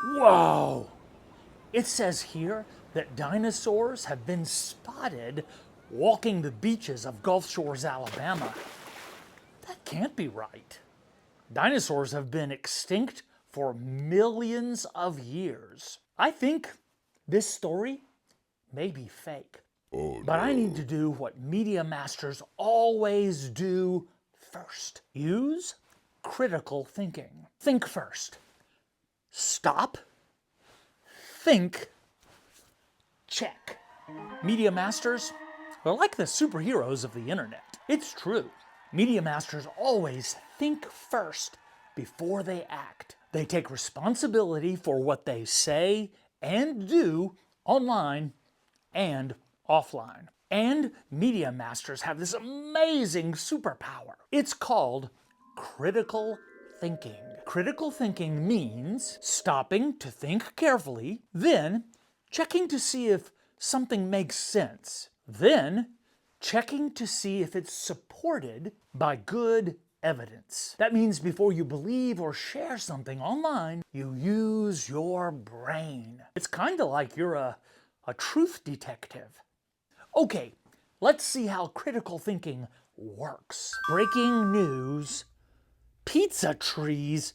Whoa! It says here that dinosaurs have been spotted walking the beaches of Gulf Shores, Alabama. That can't be right. Dinosaurs have been extinct for millions of years. I think this story may be fake. But I need to do what media masters always do first. Use critical thinking. Think first. Stop. Think. Check. Media masters are like the superheroes of the internet. It's true. Media masters always think first before they act. They take responsibility for what they say and do online and offline. And media masters have this amazing superpower. It's called critical thinking. Critical thinking means stopping to think carefully, then checking to see if something makes sense, then checking to see if it's supported by good evidence. That means before you believe or share something online, you use your brain. It's kind of like you're a truth detective. Okay, let's see how critical thinking works. Breaking news: pizza trees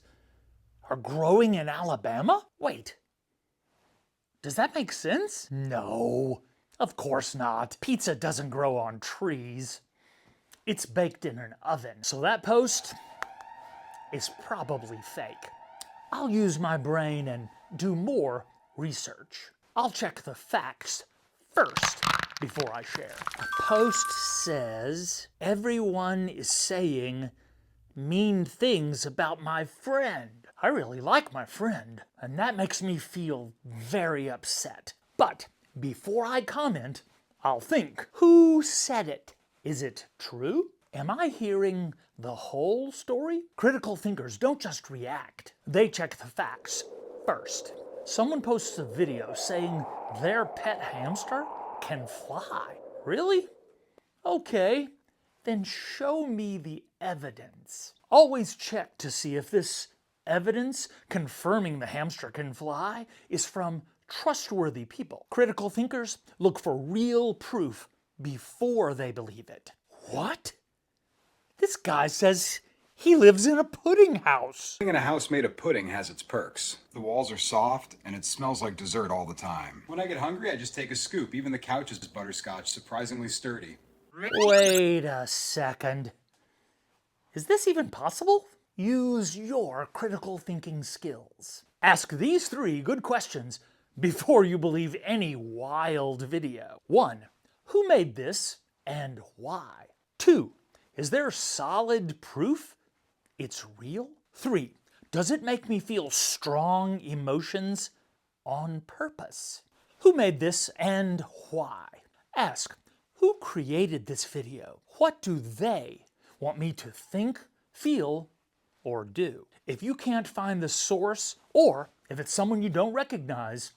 are growing in Alabama? Wait, does that make sense? No, of course not. Pizza doesn't grow on trees. It's baked in an oven. So that post is probably fake. I'll use my brain and do more research. I'll check the facts first before I share. A post says, everyone is saying mean things about my friend. I really like my friend, and that makes me feel very upset. But before I comment, I'll think, who said it? Is it true? Am I hearing the whole story? Critical thinkers don't just react. They check the facts first. Someone posts a video saying their pet hamster can fly. Really? Okay, then show me the evidence. Always check to see if this evidence confirming the hamster can fly is from trustworthy people. Critical thinkers look for real proof before they believe it. What? This guy says he lives in a pudding house. Living in a house made of pudding has its perks. The walls are soft, and it smells like dessert all the time. When I get hungry, I just take a scoop. Even the couch is butterscotch, surprisingly sturdy. Wait a second. Is this even possible? Use your critical thinking skills. Ask these 3 good questions before you believe any wild video. 1. Who made this and why? 2. Is there solid proof it's real? 3. Does it make me feel strong emotions on purpose? Who made this and why? Ask, who created this video? What do they want me to think, feel, or do? If you can't find the source, or if it's someone you don't recognize,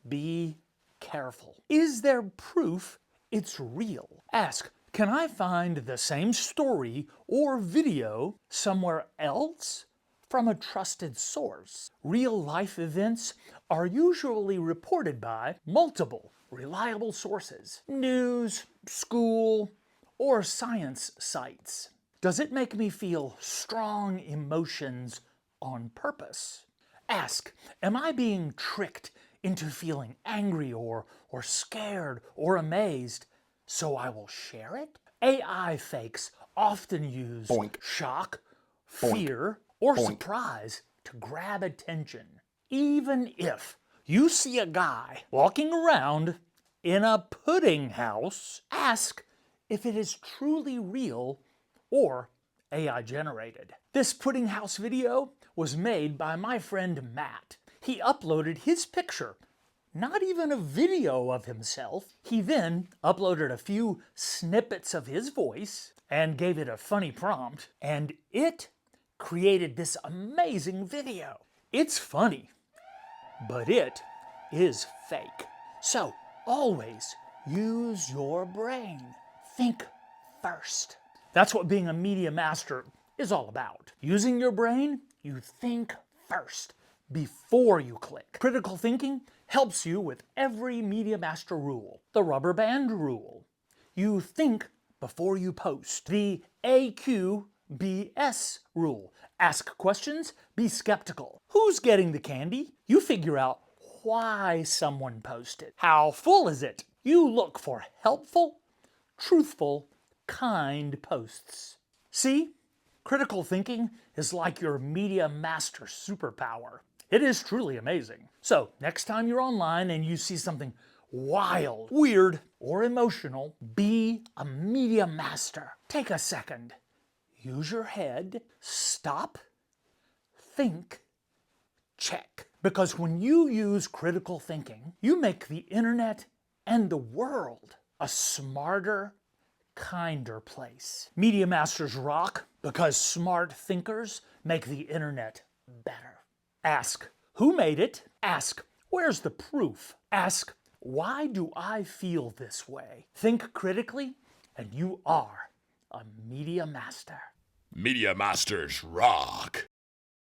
be careful. Is there proof it's real? Ask, can I find the same story or video somewhere else from a trusted source? Real-life events are usually reported by multiple reliable sources: news, school, or science sites. Does it make me feel strong emotions on purpose? Ask, am I being tricked into feeling angry or scared or amazed, so I will share it? AI fakes often use shock, fear, or surprise to grab attention. Even if you see a guy walking around in a pudding house, ask if it is truly real or AI generated. This pudding house video was made by my friend Matt. He uploaded his picture, not even a video of himself. He then uploaded a few snippets of his voice and gave it a funny prompt, and it created this amazing video. It's funny, but it is fake. So always use your brain. Think first. That's what being a media master is all about. Using your brain, you think first before you click. Critical thinking helps you with every Media Master rule. The rubber band rule. You think before you post. The AQBS rule. Ask questions, be skeptical. Who's getting the candy? You figure out why someone posted. How full is it? You look for helpful, truthful, kind posts. See? Critical thinking is like your Media Master superpower. It is truly amazing. So, next time you're online and you see something wild, weird, or emotional, be a Media Master. Take a second. Use your head. Stop. Think. Check. Because when you use critical thinking, you make the internet and the world a smarter, kinder place. Media Masters rock because smart thinkers make the internet better. Ask, who made it? Ask, where's the proof? Ask, why do I feel this way? Think critically, and you are a Media Master. Media Masters rock.